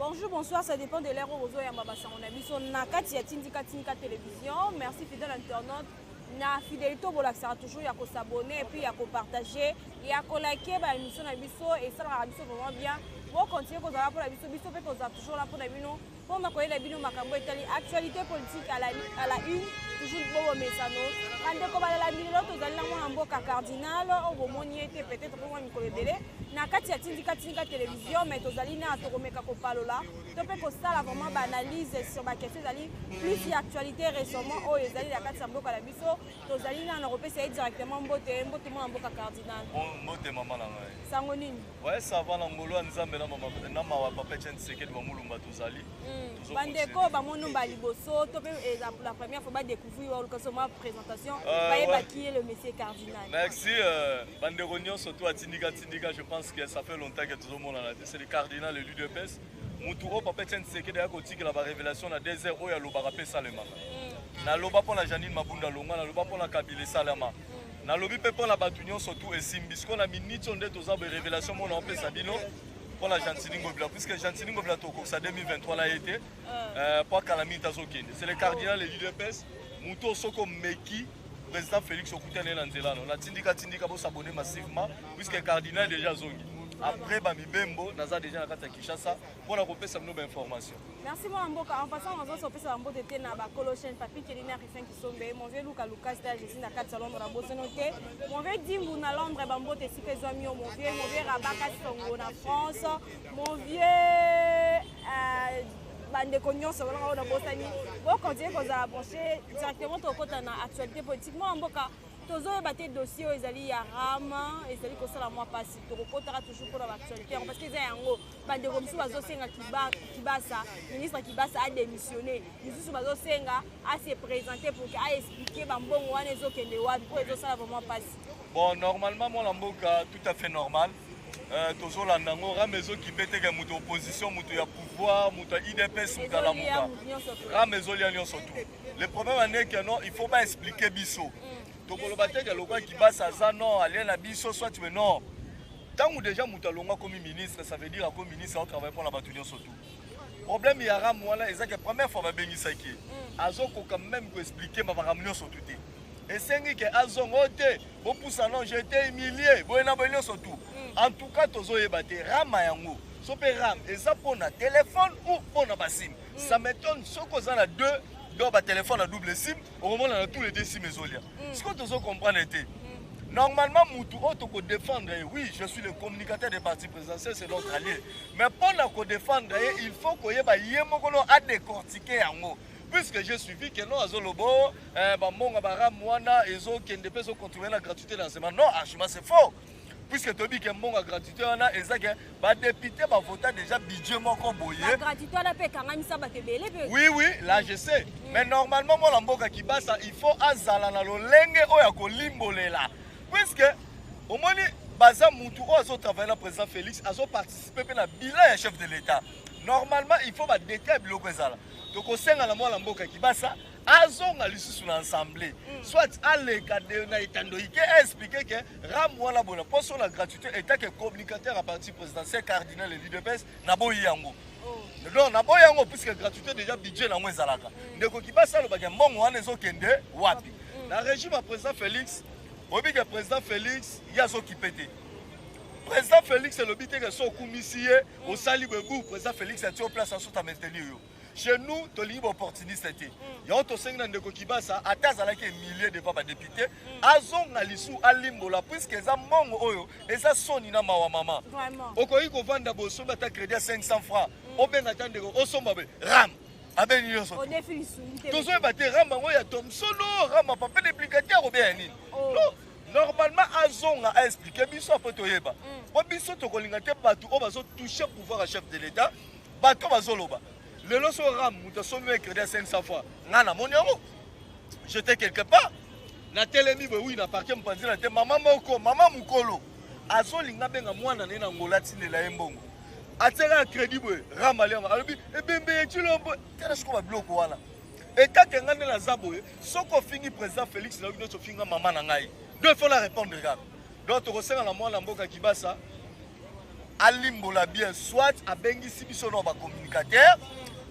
Bonjour, bonsoir, ça dépend de l'heure où vous avez un babassa. On a mis son nakati ya Tindika télévision. Merci fidèle internaute. Na fidélité pour l'accès toujours, il y a qu'à s'abonner et puis il y a qu'à partager, il y a qu'à liker l'émission Nabiso et ça va vraiment bien. Bon, continuez pour la Biso, Biso peut toujours là pour la Bino. Pour ma collègue la Bino Macambo Italie, actualité politique à la une, toujours bon messano. Quand on va la Bino, tout à l'heure on a un beau cardinal, on va monter peut-être pour moi Nicolas Délé. Na kati ya Tindika télévision, mais tozali na tokomeka kopalola. Topé kosala vraiment banalise sur ma question zali plus d'actualité récemment oh ezali la kati ya mboka la biso. Tozali na repérer directement mbote mo mboka cardinal. Mbote maman na ngai. Sango nini? Ouais, ça va na ngolo nzambe na mama na mawa papa Chen Sekedi mamulumba tozali. Bandeko ba monumba liboso topé la première fois ba découvrir au kaso ma présentation ba qui est le monsieur cardinal. Merci bandeko nyonso to Tindika je pense que ça fait longtemps que tout le monde en a dit c'est le cardinal élu de PES. Mouturo papa Chen Sekedi a côté que la révélation na désert o ya loba rapé salema. Na loba pour la Janine Mabunda longa na loba pour la Kabile Salama. Na lobi pe pour la Batunion surtout et Simbisco na minute on est aux arbres révélation mon on peut Sabino pour la Gentini Ngobla puisque Gentini Ngobla to ça 2023 là été pour Calamita Zokine. C'est le cardinal élu de PES. Mouto Soko Meki président Félix Okutane Nanzelano. Na Tindika pour s'abonner massivement puisque le cardinal déjà zongi. Après Bamibembo, Naza déjà à Kinshasa pour la repérer nos informations. Merci mon amboka. En passant, on va se faire un beau été na ba Colossiens papi qui est qui sont bé. Mon vieux Luca Lucas là, je suis na 4 salons dans bosse noté. Mon vieux Dimbu na Londres bambo te sike zomi mon vieux Rabaka Songo na France. Mon vieux bande cognos on a bossani. Bon continuer qu'on a branché directement au côté na actualité politique. Mon amboka tozo batté dossier ezali ya rama ezali ko sala moi passi to kokotara toujours pour l'actualité parce que za yango bande ko msu bazo senga kibasa ministre kibasa a démissionné misusu bazo senga a se présenter pour que a expliquer bambongo wana ezokende wapi pour ezo sala vraiment passi. Bon normalement mon lamboka tout à fait normal tozo la nango ramezo qui pète que muto opposition muto ya pouvoir muto IDPS muto la muka ramezo li alliance surtout le problème est que non il faut pas expliquer biso. Tokolobaté que le roi qui passe à ça non aller na biso soit mais non tant ou déjà mutalonga comme ministre ça veut dire comme ministre on travaille pour la bataille surtout problème il y a moi c'est que première fois va bénir ça qui azoko quand même ko expliquer ma ramener surtout et c'est que azongote bon pour ça non j'ai été humilié bon na bénir surtout en tout cas tozo yebaté rama yango so pe ram et ça pour na téléphone ou pour na basim ça m'étonne soko za na deux donc le téléphone à double SIM, au moment où on a tous les deux SIM isolés. Ce que tu comprends, normalement, Moutou, on défendre, oui, je suis le communicateur des partis présidentiels, c'est notre allié. Mais pour défendre, il faut qu'il y ait à décortiquer en haut. Puisque j'ai suivi que non, Azolobo, Bambonga Bara, Moana, Ezo, qui ne peut pas contribuer à la gratuité dans ce moment. Non, c'est faux. Puisque tu dis que mon gratuité on a et ça que ba député va voter déjà budget moko boyé. La gratuité on a fait quand même ça ba te belé. Oui, là je sais. Mais normalement mon lamboka qui basa il faut azala na lolenge oya ko limbolela. Puisque au moins baza mutu o azo travailler na président Félix azo participer na bilan ya chef de l'État. Normalement il faut ba détailler biloko ezala. Donc au sein na mon lamboka qui basa azonga lisusu na assemblée soit aleka de na itandoike expliquer que ramwala bona pour son la gratuité état que communicateur à parti présidentiel cardinal et l'UDPS na boyango non na boyango puisque gratuité déjà budget na mwezalaka ndeko kibasa lo baka mbongo wana ezokende wapi na régime à président Félix obi que président Félix yazo kipete président Félix le bité que so komisié au sali bebu président Félix a été en place en sous à maintenir yo. Chez nous, tu as une opportunité. Il y a un peu qui va ça, à tes milliers de papas députés, azon alisou alimbola, puisque les amants oyo, et ça sonne na ma maman. Au cas où on vend d'abord sur ta crédit à 500 francs, au ben attendre, au sommet, ram. Aben yo so. On est fini. Tous ceux batté ram oya tom solo, ram papa déplicateur ou bien ni. Non. Normalement, azon a expliqué biso poto yeba. Wa biso to kolinga te batou o bazo toucher pouvoir à chef de l'État, bato bazoloba. Le lot sur ram, nous sommes crédit 500 fois. Nana mon yango. J'étais quelque part. Na telemi oui na parquet mpanzi na te maman moko, maman mukolo. Azo linga benga mwana na ngola tine la embongo. Atera crédit boy, ram ali anga. Alobi e bembe tu lombo. Tera sko ba bloko wana. Et tant que ngane la zaboye, soko fingi président Félix na bino to finga maman na ngai. Deux fois la répondre regarde. Donc to ressenga na mwana mboka kibasa. alimbola bien soit abengisi biso no ba communicateur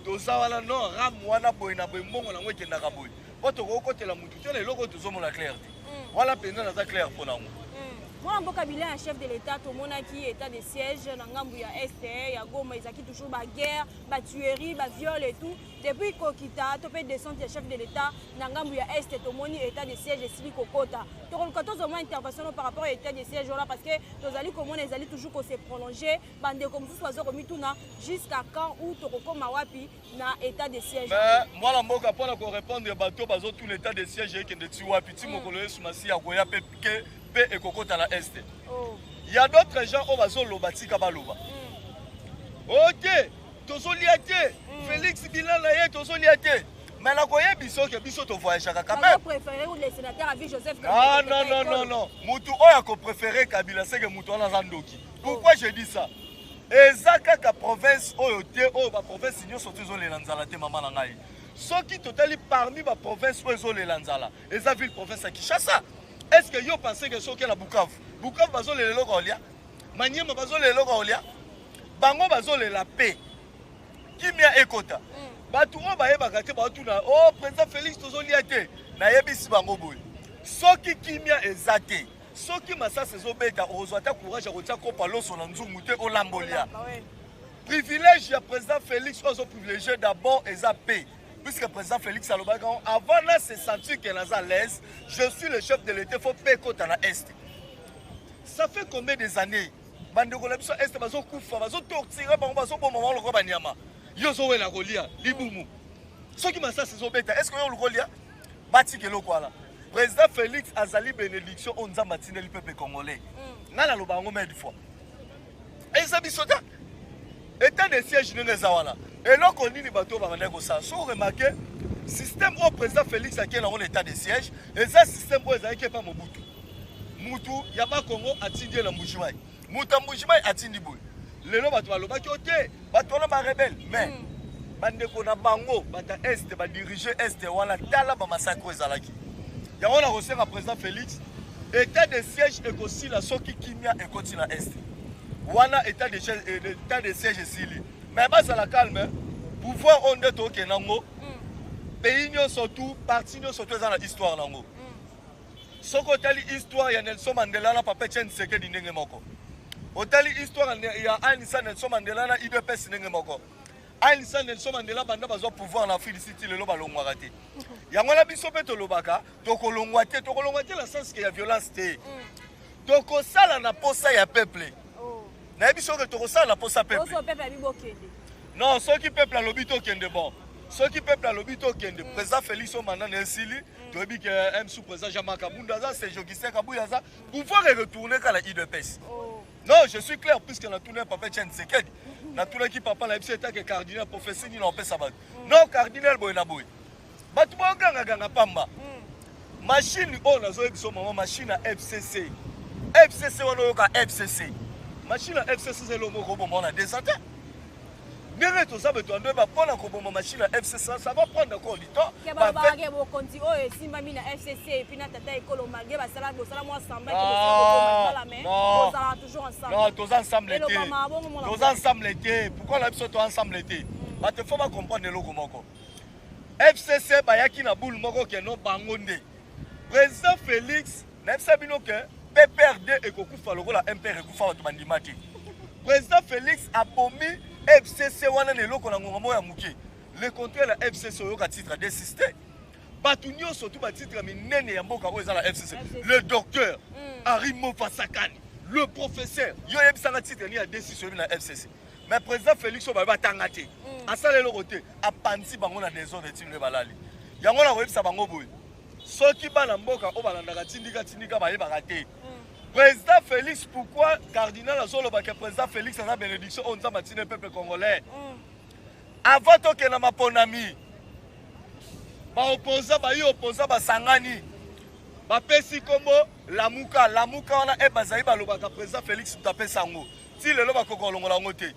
toza wana non ram wana boy na boy mbongo nango ekendaka boy po tokokotela mutu te leloko tozomona clair te wana mpenza naza clair mpo nango. Moi, Kabila, un chef de l'État, tout le monde qui est état de siège, il y a STR, il y a Goma, il y a toujours la guerre, la tuerie, la viol et tout. Depuis Kokita, tu peux descendre le chef de l'État, il y a STR, tout le monde est état de siège, et Sili Kokota. Tu as vraiment intervention par rapport à l'état de siège parce que nous allons toujours se prolonger, comme vous choisissez jusqu'à quand où tu as mawapi na état de siège. Mais moi, la moka pour répondre à bateau, parce que tout l'état de siège est que de Tiwapi, Timokolo, Soumasi, Agoya, Pepke. Et kokota la est. Il y a d'autres gens au bazo lobati kabaloba. OK, tozoliate. Félix Bilal là tozoliate. Mais la koye biso ke biso to voyage quand même. Vous préférez ou les sénateurs avec Joseph Kabila? Non. Mutu oya ko préférer Kabila c'est que mutu na zandoki. Pourquoi je dis ça? Ezaka ka province oyote o ba province nyo sorti zo le lanzala te mama na ngai. Soki totali parmi ba province oyo le lanzala. Eza ville province à Kinshasa. Est-ce que vous pensez que c'est la Bukavu? Bukavu, bazo le logo olia. Maniema bazo le logo olia. Bango bazo le la paix. Qui mia ekota? Batu o ba yeba kate ba tuna. Oh président Félix tozo liate. Na yebisi bango boy. Soki kimia ezate. Soki masa sezo beta ozwata courage a kotia ko palo son nzungu te o lambolia. Privilège ya président Félix ozo privilégié d'abord eza paix. Puisque le président Félix Alobagan, avant de se sentir qu'il est à l'aise, je suis le chef de l'État, il faut payer côté à l'Est. Ça fait combien des années? Bandegolabso Est, bazo koufa, bazo torturer, bazo bon moment le Robanyama. Yozo la Golia, Liboumou. Ce qui m'a ça, c'est Zobeta. Est-ce que vous le Golia? Bati Kelo Kuala. Président Félix Azali bénédiction, on a matiné le peuple congolais. Nala lo bango mais du fois. Et ça bisota. État de siège n'est pas et là, on dit que si vous remarquez, le système où le président Félix a l'état de siège, et ça, système où il n'y a pas Mobutu. Mobutu, il n'y a pas Congo à Tindi la Moujimaï. Mobutu Moujimaï à Tindi Boy. Les gens qui ont été rebelles. Mais, les Bango, les dirigeants Est, ils ont massacré les Alaki. Il y a reçu le président Félix, l'état de siège est aussi la Soki Kimia et continent Est. Wana état de siège ici. Mais ça la calme. Pouvoir on est au Kenango. Pays surtout, parti surtout dans l'histoire nango. Ce côté l'histoire il y a Nelson Mandela na papa Chen Tshisekedi ndenge moko. Otali histoire il y a Anissa Nelson Mandela na IDPS ndenge moko. Anissa Nelson Mandela banda bazwa pouvoir na Afrique City lelo balongwa raté. Yango na biso pe to lobaka, to kolongwa te la sens que ya violence te. To ko sala na posa ya peuple. Na biso que to ko sala na posa peuple. Non, ceux qui peuplent à l'obito qui est bon. Ceux qui peuplent à l'obito qui est bon. Président Félix Omana Nensili, tu as dit que M. sous-président Jean-Marc Kabundaza, c'est Jogisé Kabouyaza, pouvoir retourner à la IDPS. Non, je suis clair, puisqu'on a tourné Papa Chen Seked. On a tourné qui Papa la FCTA que cardinal professeur ni l'empêche ça. Non, cardinal Boynaboy. Batouanga Ganga Pamba. Machine, on a zoé maman machine à FCC. FCC, on a FCC. Machine à FCC, c'est l'homme au moment à des attaques. Ça va prendre encore du temps. Non, tous ensemble l'été. Tous ensemble l'été. Pourquoi la sommes ensemble l'été? Il faut comprendre le logo. FCC, Bayaki na boule moko qui est non bangonde. Président Félix, même Sabino que PPRD et Kokufa le la MPR et Kokufa Mandimati. Président Félix a promis FCC wana ne loko na ngomamo ya muke. Le contraire la FCC oyo ka titre d'exister. Batunyo surtout ba titre minene ya mboka oyo za la FCC. Le docteur Arimo Fasakani, le professeur yo yebisanga titre ni ya décision na FCC. Mais président Félix Obaba tangate. Asale lokote apanzi bango na désordre de timle balali. Yango na koyebisa bango boy. Soki bana mboka obalandaka tindika ba yeba raté. Président Félix, pourquoi cardinal Azoloba que président Félix a la bénédiction on a le peuple congolais? Avant que na maponami, ba opposant ba sangani, ba pesi kombo lamuka wana e bazai ba lobaka président Félix tapé sango. Si le loba kokolongola ngote.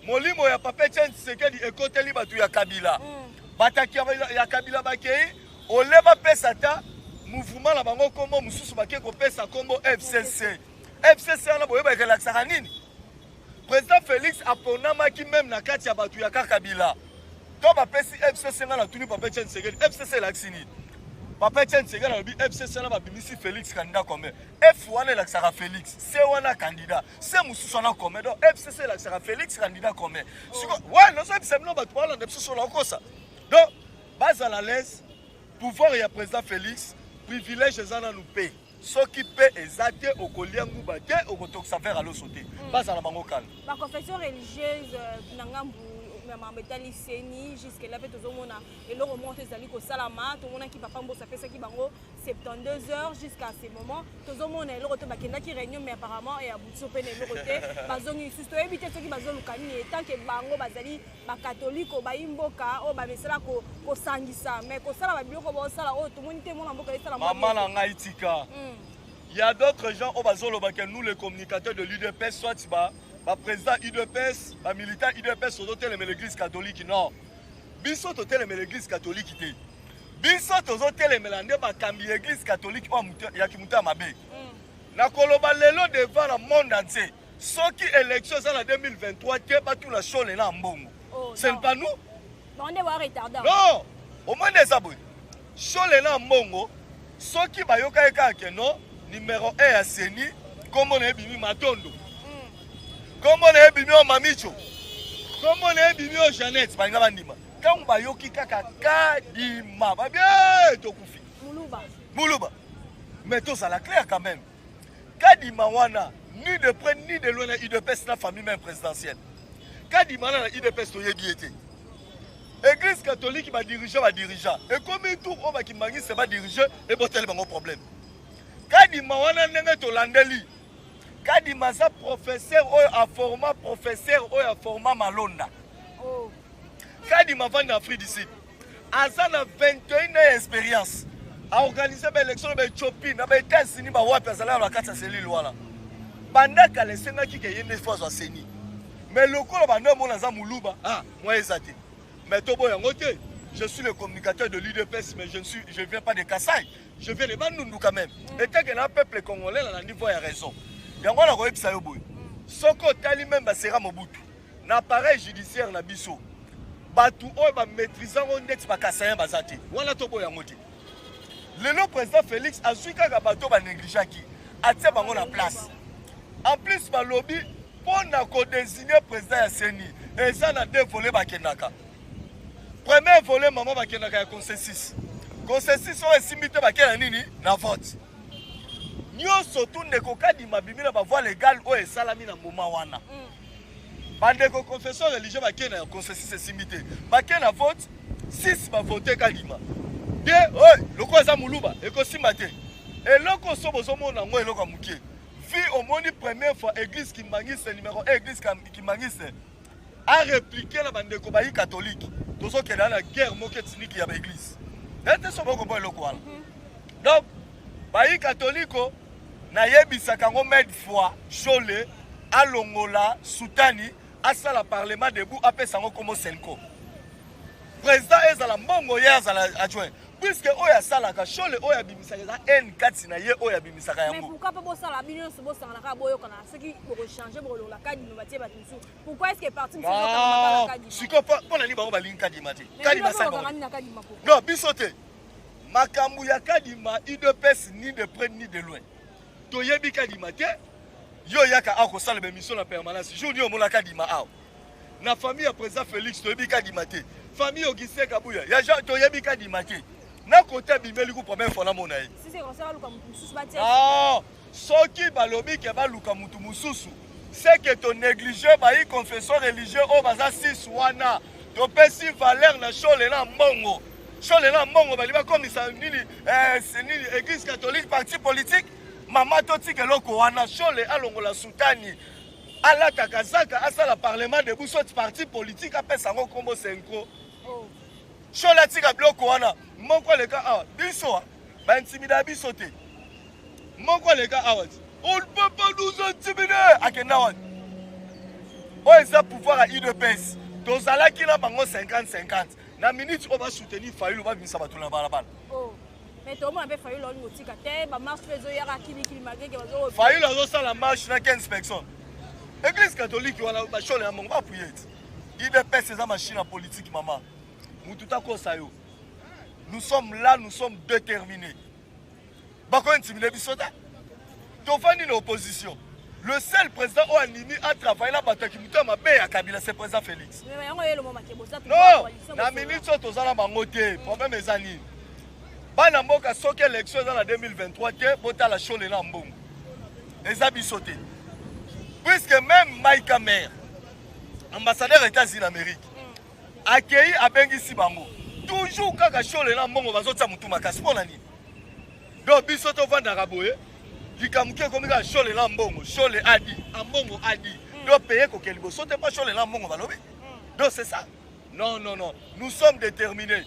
Molimo ya papa Chen Tshisekedi ekoteli batu ya Kabila. Bataki ya Kabila bakei, oleba pesa ta mouvement la bango kombo mususu baké ko pesa kombo FCC. FCC na boyeba relaxaka nini? président Félix aponamaki même na kati ya batu ya Kabila. To ba pesi FCC na tuni papa Etienne Tshisekedi FCC laksini. Papa Etienne Tshisekedi na bi FCC na ba bimisi Félix candidat comme F1 la sera Félix, c'est wana candidat. C'est mususu na comme donc FCC la sera Félix candidat comme. Ouais, non ça c'est non ba toi là de sur la kosa. Donc base à la l'aise pouvoir ya président Félix privilège ezana nous paye. Ce qui paie exacté au collier Moubate au retour ça faire à l'eau sauter. Base à la bangokan. La confession religieuse nangambu mamambetali seni jusque là peut tozomona et le remonte ezali ko salama tout monde qui papa mbosa pesa ki bango 72 heures jusqu'à ce moment tozomona le retour bakenda ki réunion mais apparemment et abouti pe ne côté bazongi susto éviter ceux qui bazolukani et tant que bango bazali ba catholique ba imboka o ba mesala ko sangisa mais ko sala ba biloko ba sala o tout monde te mona mboka sala maman na ngaitika. Il y a d'autres gens au bazolo que nous les communicateurs de l'UDPS soit ba président UDPS, ba militant UDPS au hôtel de l'église catholique non. Biso hôtel de l'église catholique té. Biso hôtel melande ba kambi l'église catholique o ya kimuta mabe. Na koloba lelo devant le monde entier. Soki élection ça en 2023 ke ba tout la chole na mbongo. C'est pas nous. On est retardant. Non, au moins des abonnés. Chole na mbongo soki ba yoka eka ke non numéro 1 à Seni comme on est bimi matondo. Comme on est bimi mamicho. Comme on est bimi Jeannette ba ngaba ndima. Quand ba yoki kaka kadima ba bien to kufi. Muluba. Mais tout ça la clair quand même. Kadima wana ni de près ni de loin il de peste la famille même présidentielle. Kadima na il de peste to yebi été. Église catholique va diriger. Et comme il tourne au qui mangit c'est pas diriger et botel bango problème. Kadima wana ndenge to landeli. Kadima sa professeur ou a format professeur ou a format malonda. Kadima va en Afrique d'ici. Azana 21 ans d'expérience. A organiser une élection de Chopin, na beta sini ba wapi azala la kata seli lwala. Banda kale senga ki ke yende fois seni. Mais le ko ba no mona za muluba, moi ezati. Mais tobo yango te. Je suis le communicateur de l'UDPS, mais je ne viens pas de Kassai. Je viens de Bandundu quand même. Et tant que le peuple congolais, là, il a raison. Il y a un peu de boy. Soko tali même sera Mobutu. L'appareil judiciaire na biso. Batu o ba maîtrisant on net ba Kassai bazati. Wala tobo yango te. Le président Félix a su kaka bato ba négligeant qui a tient bango na place. En plus ba lobby pour na ko désigner président ya Seni. Et ça na dévolé ba kenaka. Premier volet, maman va qu'il y ait un consensus. Consensus, on est simité à quel nini na vote. Nous surtout ne coca di mabimi na voie légale ou est salami na moment wana. Bande ko confession religieux va qu'il y ait un consensus simité. Va qu'il y ait un vote 6 va voter kadima. De le quoi ça muluba et ko simate. Et loko so bozo mona ngo eloko mukie. Vie au monde première fois église qui mangise numéro 1 église qui mangise a répliqué la bande ko bayi catholique. Tous ceux qui sont dans la guerre, qui y a l'église. Donc, les catholiques, ils mettent foi, chole, alongola, soutani, à ça le parlement debout, après ça comme Senko. Président est à la mongo hier à la adjoint. Puisque oya salaka chole oya bimisaka N4 na ye oya bimisaka yango. Mais pourquoi pas ça la binion se bossa na boyo kana ce qui pour changer pour la carte de Mathieu Batinsu. Pourquoi est-ce que parti monsieur la carte? Si ko pas na ni bango ba linka di mati. Kadima sa. Non, bisote. Makambu ya kadima UDPS ni de près ni de loin. To yebi kadima te. Yo yaka ako sala be mission na permanence. Jour ni o mona kadima a. Na famille ya président Félix to yebi kadima te. Famille Augustin Kabuya. Ya Jean to yebi kadima te. Na côté bimeli ku problème fona mona yi. Si c'est comme ça luka mutu mususu ba tie. Ah, soki balobi ke ba luka mutu mususu. C'est que ton négligé ba yi confession religieux o baza 6 wana. To pesi valeur na chole na mbongo. Chole na mbongo ba liba comme ça nini c'est nini église catholique parti politique. Mama toti ke loko wana chole alongola sultani. Ala takazaka asala parlement de boussot parti politique apesa ngo kombo senko. Chola tika bloko wana moko leka biso ba intimida biso te moko leka awat on ne peut pas nous intimider akena wan o eza pouvoir à UDPS tozala kila bango 50-50 na minute on va soutenir Fayulu ba bimisa bato na balabala mais tout le monde a fait Fayulu on tika te ba marche fezo yara kili malgré que bazo Fayulu azo sala marche na 15 personnes Église catholique, on a pas chôle, on va appuyer. IDPS, c'est une machine à politique, maman. Nous sommes là, nous sommes déterminés. Bako intimidé bisota. Tofani l'opposition. Le seul président qui a animé à travailler là, c'est le président Félix. Non, la ministre de la Mangote, problème est ani. Bana mboka soki élection dans 2023, bota la chole na mbongo. Eza bisoté. Puisque même Mike Hammer, ambassadeur des États-Unis d'Amérique, accueilli à Bengisi Bango. Toujours quand la chole na mbongo bazota mutu makasi pour nani. Donc bisoto vanda raboye. Likamuke comme la chole na mbongo, chole adi, ambongo adi. Donc payer ko kelibo sote pas chole na mbongo balobe. Donc c'est ça. Non non non, nous sommes déterminés.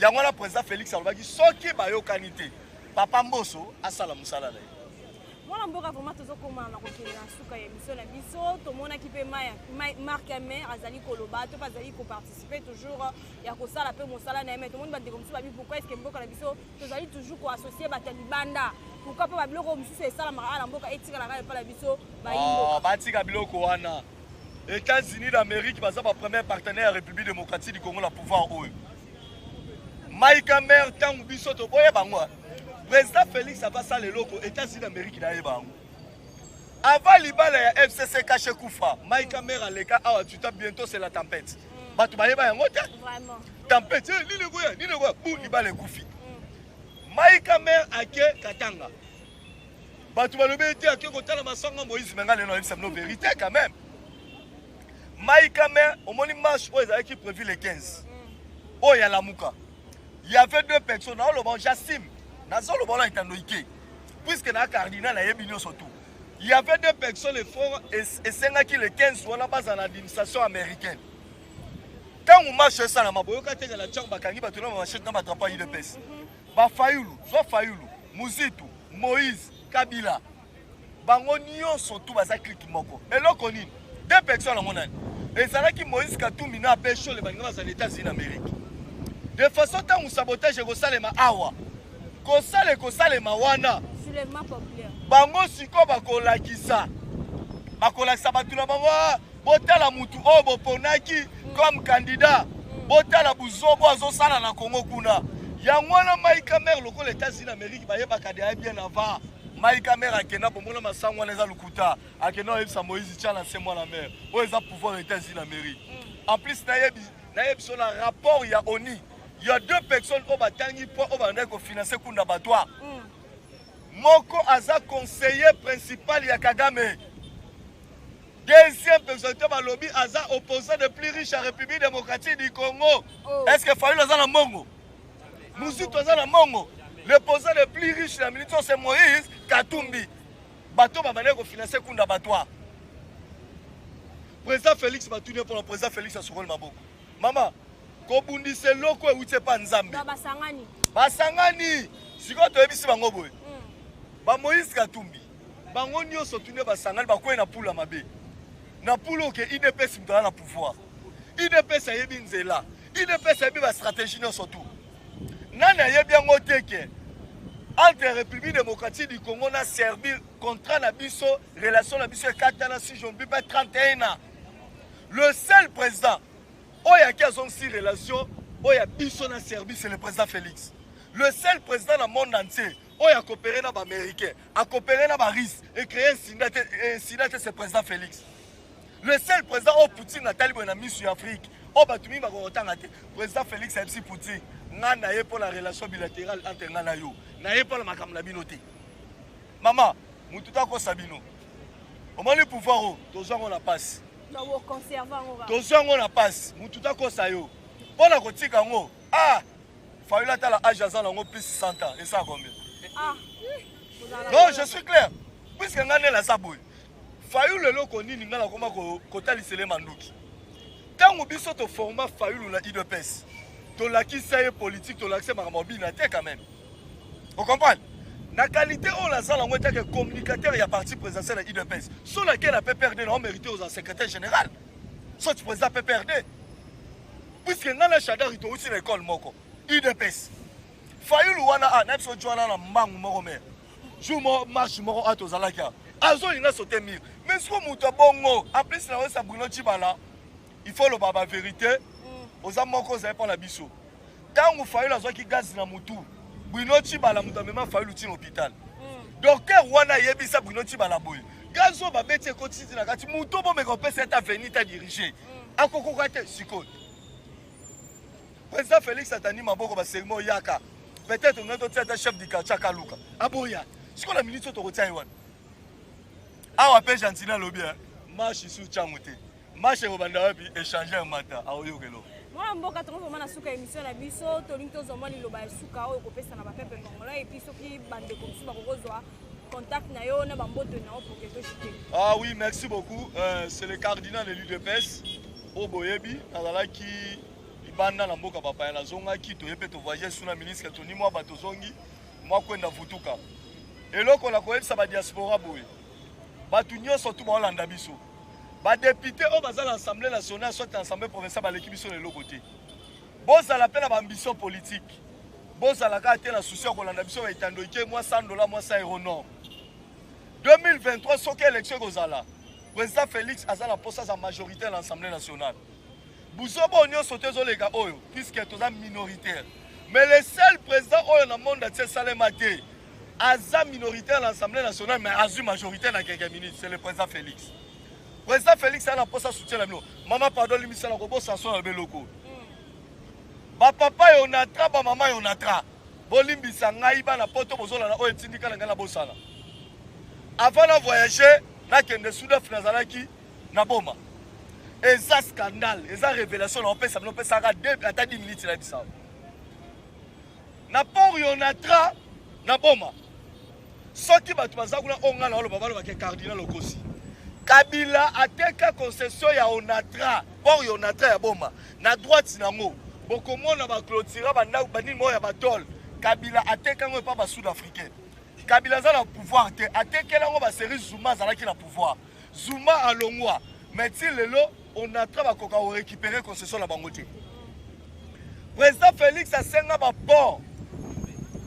Yango la président Félix alobaki soki bayo kanité. Papa Mboso asala musala na. Moi mboka vraiment tozokoma na kokela suka ya émission na biso tomona ki pe Marc Hammer azali koloba to bazali ko participer toujours ya kosala pe mosala na mais tout le monde bande comme ça pourquoi est-ce que mboka na biso tozali toujours ko associer batali banda pourquoi pas babiloko mususu esala mara na mboka etikala ka pa la biso ba yimbo batika biloko wana États-Unis d'Amérique baza ba premier partenaire République démocratique du Congo la pouvoir eux Mike Hammer tant biso to boye bango président Félix a passé les locaux États-Unis d'Amérique d'ailleurs. Avant l'Ibala et FCC caché Koufa, Mike Hammer a les cas tu tapes bientôt c'est la tempête. Batu baye ba yango ta. Vraiment. Tempête ni le goya pour l'Ibala Koufi. Mike Hammer a ke Katanga. Batu balobe été a ke kotala masanga Moïse menga le no c'est no vérité quand même. Mike Hammer au moni marche qui prévu le 15. Oh ya la muka. Il y avait deux personnes dans le bon Jassim. Puisque dans le cardinal, il y avait deux personnes et c'est qui le 15 on a base en administration américaine. Quand on marche ça, on a la chambre bakangi batuna marché dans matrapa IDPS. Ba Fayulu, soit Fayulu, Muzitu, Moïse, Kabila. Bango nyonso tout baza clique moko. Et là on dit deux personnes à mon âne. Et ça là qui Moïse Katumbi na pécho les bango dans les États-Unis d'Amérique. De façon tant on sabotage et salema awa. Kosale mawana soulèvement populaire bango siko bakolakisa batuna bango botala mutu o boponaki comme candidat botala buzobo azosala na Congo kuna yangwana Mike Hammer lokola États-Unis d'Amérique bayebaka bien avant Mike Hammer akena bomona masangwa neza lukuta akena ebisa Moïse Tchala c'est moi la mère o eza pouvoir des États-Unis d'Amérique en plus nayebi sur le rapport ya ONU. Il y a deux personnes qui ont financé Kunda Batwa. Moko Aza conseiller principal ya Kagame. Deuxième personne qui lobby Aza opposant de plus riche à la République démocratique du Congo. Est-ce que Fayulu Aza na Mongo? Mouzito Aza na Mongo. L'opposant le plus riche de la militation c'est Moïse Katumbi. Bato Bamane qui financé Kunda Batwa. Président Félix Batouni pour le président Félix Asurol Maboko. Maman. Kobundise loko ewute pa nzambe basangani siko toyebisi bango boye ba Moïse Katumbi bango nyonso tune basangani bakoye na pula mabe na pula ke IDPS mutala na pouvoir IDPS ayebi nzela IDPS ayebi ba stratégie nyonso tout nani ayebi yango teke entre République démocratique du Congo na Serbie contrat na biso relation na biso 4 ans si je ne dis pas 31 ans le seul président Oya qui a son si relation, Oya biso na Serbie, c'est le président Félix. Le seul président dans le monde entier, Oya coopéré dans l'Américain, a coopéré dans Paris et créé un syndicat, c'est le président Félix. Le seul président au Poutine Nathalie Bonami sur Afrique, au Batumi Magotanate, président Félix MC Poutine, n'a pas pour la relation bilatérale entre Nanayo, n'a pas la makamlabinoté. Maman, Moututa ko Sabino. Au moins le pouvoir, tous on la passe. Tozango na passe mututa kosa yo pona kotika ngo Fayulu atala âge azala ngo plus 100 ans et ça combien non je suis clair puisque ngane la saboy Fayulu loko nini ngala koma kotalisele manduki tango biso to format Fayulu na IDPS to lakisa ye politique to lakisa makambi na te quand même vous comprenez la qualité on la salle en tant que communicateur il y a parti présidentiel de l'IDPS sur laquelle la PPRD n'a mérité aux secrétaire général soit président PPRD puisque dans la chadar il aussi l'école moko IDPS Fayulu wana a nepso joana na mangu moko mer jour marche moko ato zalaka azolinga sauter mur. Mais ce que muto bongo, en plus na wesa Bruno Tshibala, il faut le baba vérité. Aux amoko za pas la biso. Tant vous faille la zo ki gaz na mutu. Bruno Tshibala muto même faille l'outil l'hôpital. Docteur wana yebisa Bruno Tshibala boy. Gazo ba bete kotiti na kati muto bo me ko pesa ta venir ta diriger. Akoko kwate siko. Président Félix Atani Maboko ba sermo yaka. Peut-être on a un chef du quartier Kaluka. Aboya. Ce qu'on a ministre de Taïwan. Ah, on appelle Gentina Lobby. Marche sur Tchamoute. Marche au Bandara et échanger un matin. Ah, oui, ok. Moi, je suis en train de émission na biso tolinto zomba li loba suka o kopesa na ba pepe kongola et puis soki bande comme ça ba contact na yo na ba mboto na pour que chute. Ah oui, merci beaucoup. C'est le cardinal de l'UDPS au Boyebi dans qui banda na mboka papa na zonga ki to yepe to voyager sur la ministre to ni moi bato zongi moi kwenda vutuka eloko la koyebisa ba diaspora boye batu nyonso to ba landa biso ba député o baza l'Assemblée nationale soit l'Assemblée provinciale ba l'équipe biso le logoté boza la peine ba ambition politique boza la ka te na souci ko landa biso ba itando ke moi $100 moi €100 non 2023 soki élection kozala président Félix azala poste sa majorité à l'Assemblée nationale. Bouzobo on sauté les gars, puisque tu es minoritaire. Mais le seul président dans le monde de Salemate, Aza minoritaire à l'Assemblée nationale, mais Azu majoritaire dans quelques minutes, c'est le président Félix. Le président Félix a un poste à soutien. Maman, pardon, lui, c'est un robot sans son loco. Papa, on a tra, maman, on a tra. Bolimbi Sangaïba, na poto, bozola, na oetindika, na bosala. Avant de voyager, na kende souda Fnazalaki, na boma. Et ça scandale, et ça révélation, on peut ça à 10 minutes là ça. Na port yonatra na boma. Soki batu bazakuna onga na lo babalo ba cardinal okosi. Kabila ateka concession ya onatra, port yonatra ya boma. Na droite nango, bokomona ba clôturer ba ndako banini mo ya batol. Kabila ateka ngo pa ba sud-africain. Kabila za na pouvoir te atekela ngo ba série Zuma zalaki na pouvoir. Zuma alongwa. Mais si lelo on a travaillé à récupérer concession la bangote. Président Félix a 5 ans port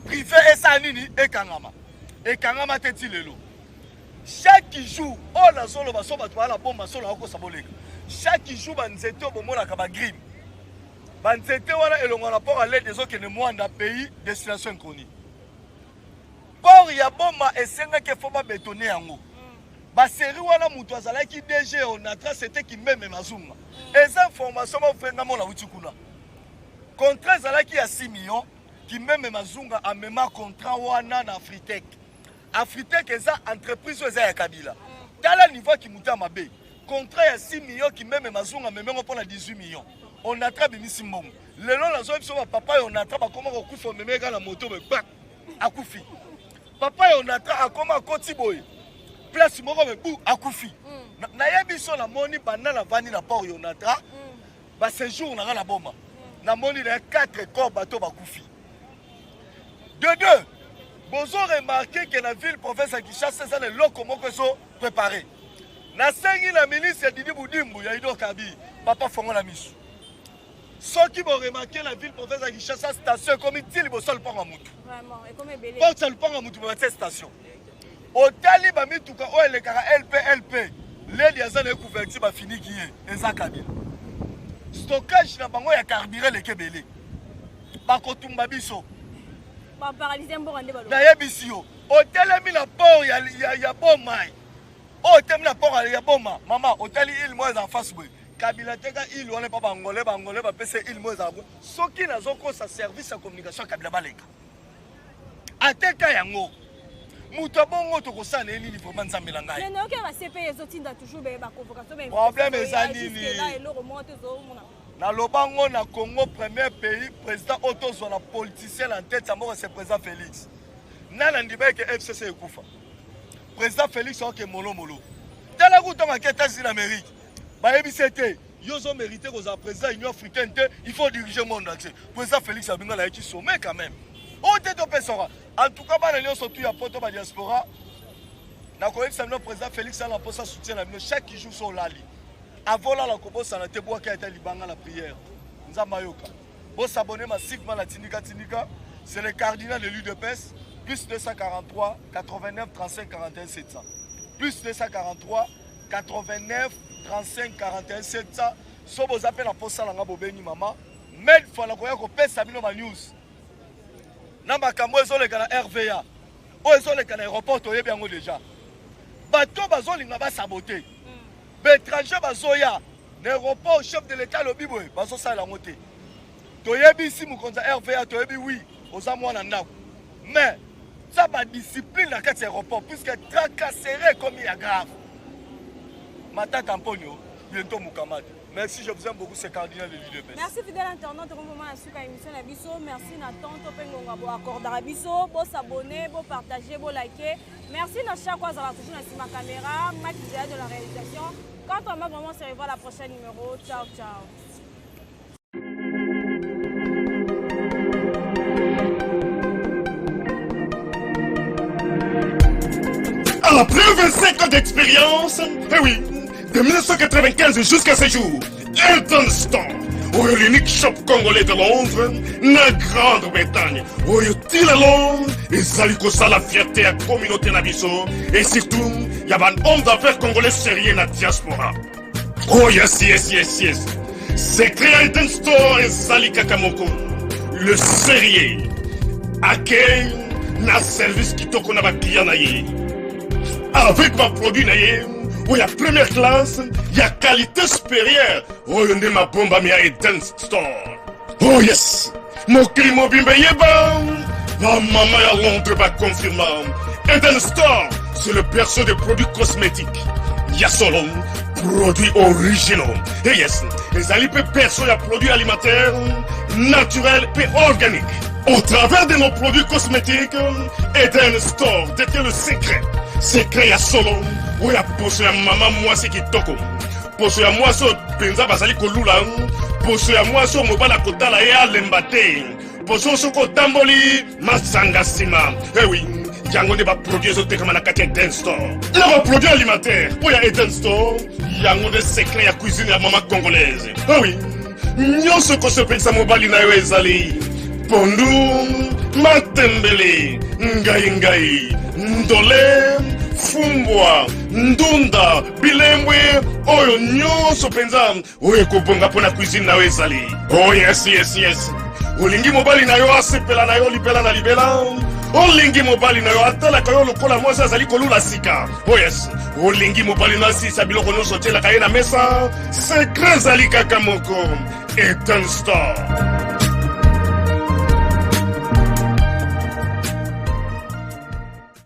privé et sanini et Kangama. Et Kangama teti lelo. Chaque jour, on a solo baso batwa la bombe solo ako saboleka. Chaque jour banzete bomona ka ba grim. Banzete wana elongo na port à l'aide des autres que ne moi dans pays destination inconnue. Port ya bomba esenga ke faut ba bétonner yango. Baseri wana mutu azalaki DG onatra c'était qui même mazunga. Et ça information ma frère na utikuna. Contrat zalaki ya 6 millions qui même mazunga a même contrat wana na Afritech. Afritech eza entreprise eza ya Kabila. Tala niveau qui muta mabe. Contrat ya 6 millions qui même mazunga même on prend 18 millions. On attrape bimisi mbongo. Lelo na zo biso papa on attrape comment ko kufa même ga na moto be back akufi. Papa on attrape akoma koti boy. Place moko me bou akufi. Na yebiso na moni banda na vani na port yonatra. Ba séjour na la bomba. Na moni na 4 corps bateau bakufi. De deux, bozo remarqué que la ville province à Kinshasa ça les locaux moko so préparé. Na sengi na ministre Didi Boudimbu ya Ido Kabi, papa fongo la misu. Ceux qui vont remarquer la ville province à Kinshasa station comme il bo sol panga mutu. Vraiment, et comme belé. Porte sol panga mutu ba station. Au taliba mituka o le kara LP les liaisons de couverture ba fini qui est eza Kabila. Stockage na bango ya carburant le kebele. Ba kotumba biso. Ba paralyser mbo rande balo. Na yebisi yo. Au telemi na port ya bomai. Au telemi na port ya boma. Maman, au tali il moi en face boy. Kabila teka il wana pa bangolé ba pese il moi za. Soki na zoko sa service de communication Kabila baleka. Ateka yango. Muto bongo to kosana eli ni vraiment nzambela ngai. Mais non que va CP ezotinda toujours ba convocation mais problème ezali ni. Là et le remonte zo mona. Na lobango na Congo premier pays président Otozo na politicien en tête moko c'est président Félix. Nana ndiba ke FCC ekufa. Président Félix oke molo. Tala kuto maketa zina Amérique. Ba ebisete yozo mérité ko za président Union africaine il faut diriger le monde entier. Président Félix abinga la qui sommet quand même. On te topé sera. En tout cas, les surtout à Poto ba diaspora. Na ko le président Félix a la poste soutien la chaque jour sur lali. Avant la kobo ça na te bois qui a été libanga la prière. Nzamba yoka. Bon s'abonner massivement la Tindika. C'est le cardinal de l'UDPS plus 243 89 35 41 700. plus 243 89 35 41 700 so vous appelez en postal nga bobeni mama mais il faut la koya ko pesa bino ma news na makambo ezoleka na RVA o ezoleka na aéroport toyebi yango déjà bato bazolinga basabote bétranger bazoya na aéroport chef de l'état lobi boye bazosala yango te toyebi isi mokonzi RVA toyebi oui oza mwana ndako mais ça va discipline na kati ya aéroport puisque tracasserie comme il y a grave Matata Amponio bientôt Mukamad. Merci, je vous aime beaucoup, c'est cardinal de l'UDPS. Merci fidèle internaute, on va suivre l'émission la biso. Merci Nathan, Topengo Ngabo accorder à biso, bon s'abonner, bon partager, bon liker. Merci à chaque fois d'avoir toujours sur ma caméra, Mac de la réalisation. Quand on va vraiment se revoir la prochaine numéro. Ciao, ciao. Après 25 ans d'expérience, eh oui, de 1995 jusqu'à ce jour, Elton Store, l'unique shop congolais de Londres, la Grande-Bretagne, où il y a Londres, et Zaliko ça la fierté à la communauté Nabiso, et surtout, il y a un homme d'affaires congolais sérieux dans la diaspora. Oh yes, yes, yes, yes. C'est créé Elton Store et Zalika Kamoko, le sérieux, à quel na service qui t'a qu'on a client naïe. Avec ma produit naïe, où il y a première classe, il y a qualité supérieure. Oh, il y a ma bombe à mi Eden Store. Oh yes, mon crime bimbe yeba. Ma maman à Londres va confirmer. Eden Store, c'est le berceau des produits cosmétiques. Il y a solo produits originaux. Et yes, les alipes perso y a produits alimentaires, naturels et organiques. Au travers de nos produits cosmétiques, Eden Store détient le secret. Secret ya solo, où ya poso ya maman moi c'est qui toko. Poso ya moi so penza basali kolula, poso ya moi so mobala kotala ya lembate. Poso so kotamboli masanga sima. Eh oui, yango ne ba produit zo tekama na kati Eden Store. Na ba produit alimentaire, où ya Eden Store, yango de secret ya cuisine ya maman congolaise. Eh oui, nyonso ko so penza mobali na yo ezali. Pondu, matembele, ngai, ndole, fumbwa, ndunda, bilembwe, oyo nyonso penza, oyo kobonga pona cuisine na ezali. Oh yes, yes, yes. Olingi mobali na yo asepela na yo libela na libela. Olingi mobali na yo atala kayo lokola mwasa azali kolula sika. Oh yes. Olingi mobali na sisa biloko nyonso tela kaye na mesa. Secret zali kaka moko. Eden Store.